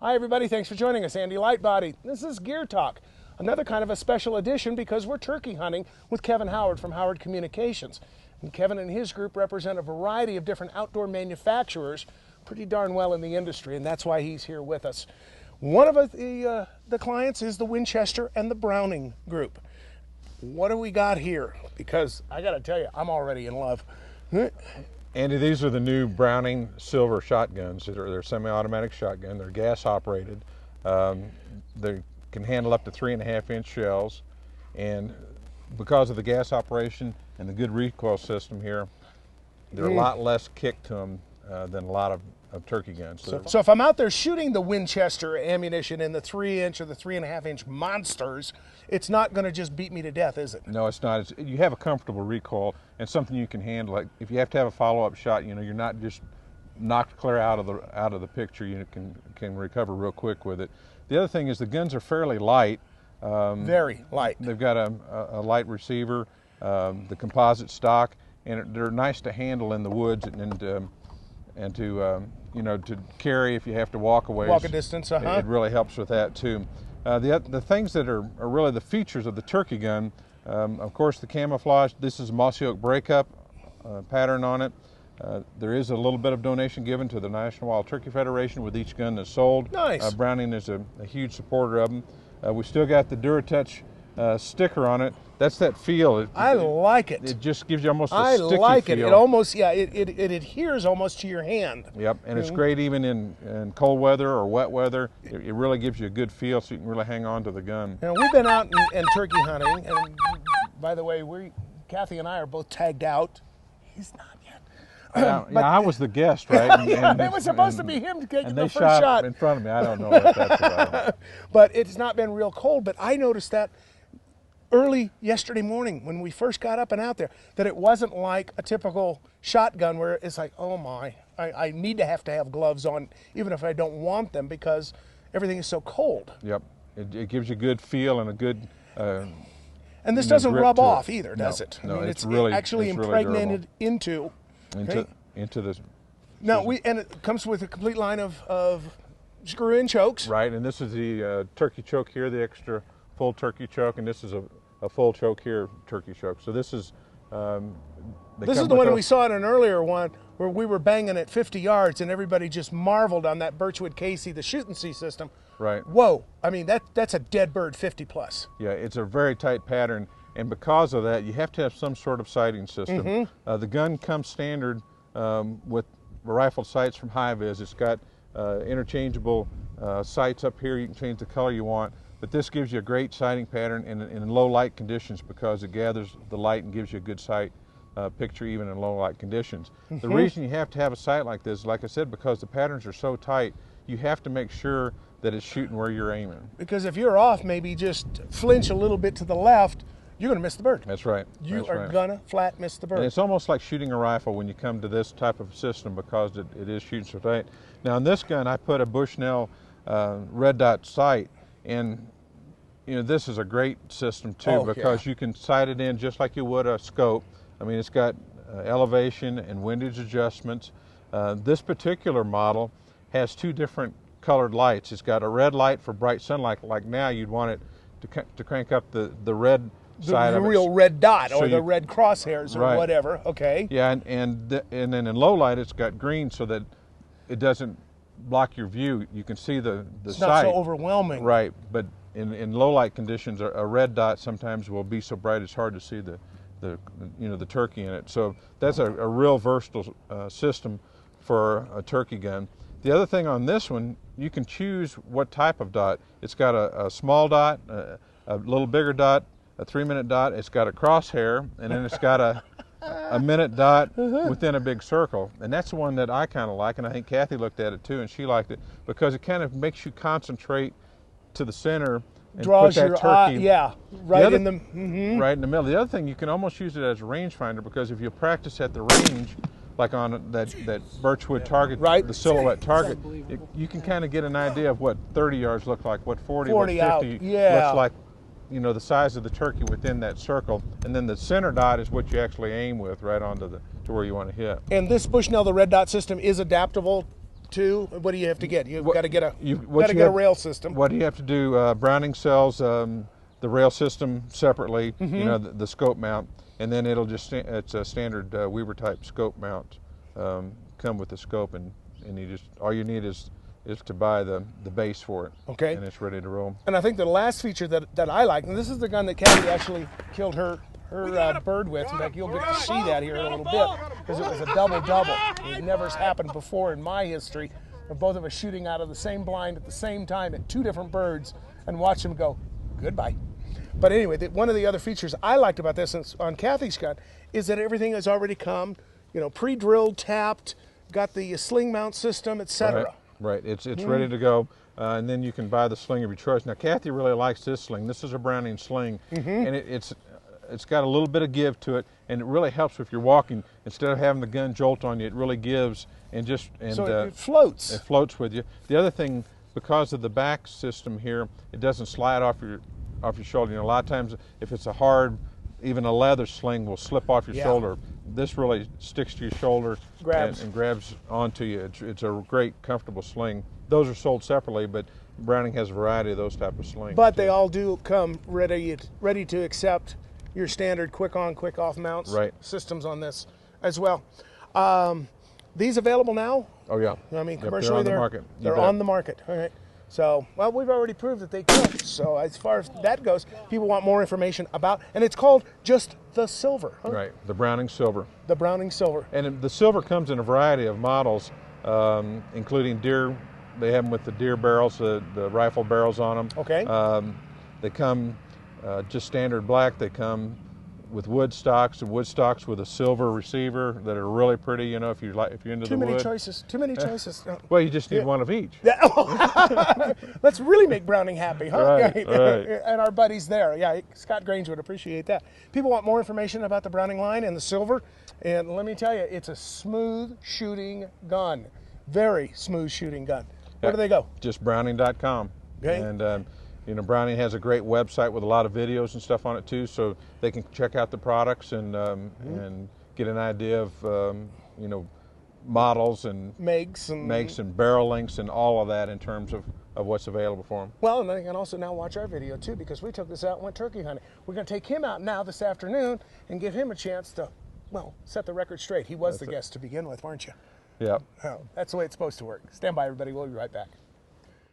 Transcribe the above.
Hi everybody, thanks for joining us. Andy Lightbody. This is Gear Talk, another kind of a special edition because we're turkey hunting with Kevin Howard from Howard Communications. And Kevin and his group represent a variety of different outdoor manufacturers pretty darn well in the industry, and that's why he's here with us. One of the clients is the Winchester and the Browning group. What do we got here? Because I got to tell you, I'm already in love. Andy, these are the new Browning silver shotguns. They're semi-automatic shotgun. They're gas operated. They can handle up to 3.5-inch shells, and because of the gas operation and the good recoil system here, they're a lot less kick to them than a lot of turkey guns. So if I'm out there shooting the Winchester ammunition in the 3-inch or the 3.5-inch monsters, it's not going to just beat me to death, is it? No, it's not. You have a comfortable recoil and something you can handle. Like if you have to have a follow-up shot, you know, you're not just knocked clear out of the picture. You can recover real quick with it. The other thing is the guns are fairly light. Very light. They've got a light receiver, the composite stock, and they're nice to handle in the woods and to you know, to carry if you have to walk away. Walk a distance, It really helps with that too. The things that are really the features of the turkey gun, of course, the camouflage. This is a mossy oak breakup pattern on it. There is a little bit of donation given to the National Wild Turkey Federation with each gun that's sold. Nice. Browning is a huge supporter of them. We still got the DuraTouch sticker on it. That's that feel. I like it. It just gives you almost a sticky I like it. feel. It almost, yeah, it adheres almost to your hand. Yep, and it's great even in cold weather or wet weather. It really gives you a good feel, so you can really hang on to the gun. Now, we've been out and turkey hunting, and by the way, Kathy and I are both tagged out. He's not yet. Yeah, I was the guest, right? And it was supposed to be him taking the first shot in front of me. I don't know what that's about. But it's not been real cold. But I noticed that early yesterday morning when we first got up and out there, that it wasn't like a typical shotgun where it's like, oh my, I need to have gloves on even if I don't want them because everything is so cold. Yep, it gives you a good feel and a good and this doesn't rub off either, does it? No, I mean, it's really actually impregnated into this. Now and it comes with a complete line of screw-in chokes. Right, and this is the turkey choke here, the extra full turkey choke, and this is a full choke here, turkey choke. So this is this is the one we saw in an earlier one where we were banging at 50 yards and everybody just marveled on that Birchwood Casey, the shoot and see system. Right. Whoa, I mean that's a dead bird 50 plus. Yeah, it's a very tight pattern, and because of that you have to have some sort of sighting system. The gun comes standard with rifled sights from High-Vis. It's got interchangeable sights up here. You can change the color you want. But this gives you a great sighting pattern in low light conditions because it gathers the light and gives you a good sight picture even in low light conditions. The reason you have to have a sight like this, like I said, because the patterns are so tight, you have to make sure that it's shooting where you're aiming. Because if you're off, maybe just flinch a little bit to the left, you're going to miss the bird. That's right. You are going to flat miss the bird. And it's almost like shooting a rifle when you come to this type of system because it is shooting so tight. Now in this gun I put a Bushnell red dot sight, and you know, this is a great system too because you can sight it in just like you would a scope. I mean, it's got elevation and windage adjustments. This particular model has two different colored lights. It's got a red light for bright sunlight, like now you'd want it to crank up the red side of it. The real red dot or the red crosshairs or whatever, okay. Yeah, and then in low light it's got green so that it doesn't block your view. You can see the sight. It's not so overwhelming. Right, but in low light conditions, a red dot sometimes will be so bright it's hard to see the turkey in it. So that's a real versatile system for a turkey gun. The other thing on this one, you can choose what type of dot. It's got a small dot, a little bigger dot, a 3-minute dot. It's got a crosshair, and then it's got a minute dot within a big circle. And that's the one that I kind of like, and I think Kathy looked at it too, and she liked it because it kind of makes you concentrate to the center and draws put that your turkey right in the right in the middle. The other thing, you can almost use it as a rangefinder because if you practice at the range, like on that Birchwood target, the silhouette target, you can kind of get an idea of what 30 yards look like, what 40 what 50 looks like, you know, the size of the turkey within that circle, and then the center dot is what you actually aim with right onto to where you want to hit. And this Bushnell, the red dot system, is adaptable too. What do you have to get? You've got to get a a rail system. What do you have to do? Browning sells the rail system separately. Mm-hmm. You know, the scope mount, and then it'll just it's a standard Weaver type scope mount. Come with the scope, and you just all you need is to buy the base for it. Okay. And it's ready to roll. And I think the last feature that I like, and this is the gun that Kathy actually killed her bird with. In fact, you'll get to see that here in a little bit, because it was a double-double. It never has happened before in my history of both of us shooting out of the same blind at the same time at 2 different birds and watch them go, goodbye. But anyway, one of the other features I liked about this on Kathy's gun is that everything has already come, you know, pre-drilled, tapped, got the sling mount system, etc. Right. It's ready to go, and then you can buy the sling of your choice. Now, Kathy really likes this sling. This is a Browning sling, and it's got a little bit of give to it, and it really helps if you're walking. Instead of having the gun jolt on you, it really gives so it floats. It floats with you. The other thing, because of the back system here, it doesn't slide off your shoulder. You know, a lot of times if it's a hard, even a leather sling will slip off your shoulder. This really sticks to your shoulder and grabs onto you. It's a great, comfortable sling. Those are sold separately, but Browning has a variety of those type of slings. But they all do come ready to accept your standard quick on, quick off mounts systems on this as well. These available now? Oh yeah. I mean, commercially they're on the market. They're on the market. All right. So, well, we've already proved that they can. So as far as that goes, people want more information about, and it's called just the silver. Huh? Right, the Browning silver. The Browning silver. And the silver comes in a variety of models, including deer. They have them with the deer barrels, the rifle barrels on them. Okay. They come just standard black. They come with wood stocks with a silver receiver that are really pretty. You know, if you're into the wood. Too many choices. Well, you just need one of each. Let's really make Browning happy, huh? Right. And our buddies there. Yeah, Scott Grange would appreciate that. People want more information about the Browning line and the silver, and let me tell you, it's a smooth shooting gun. Very smooth shooting gun. Where do they go? Just Browning.com. Okay. And you know, Browning has a great website with a lot of videos and stuff on it too, so they can check out the products and get an idea of you know, models and makes and barrel lengths and all of that in terms of what's available for them. Well, and they can also now watch our video too, because we took this out and went turkey hunting. We're going to take him out now this afternoon and give him a chance to, well, set the record straight. He was the guest to begin with, weren't you? Yeah. Oh, that's the way it's supposed to work. Stand by, everybody. We'll be right back.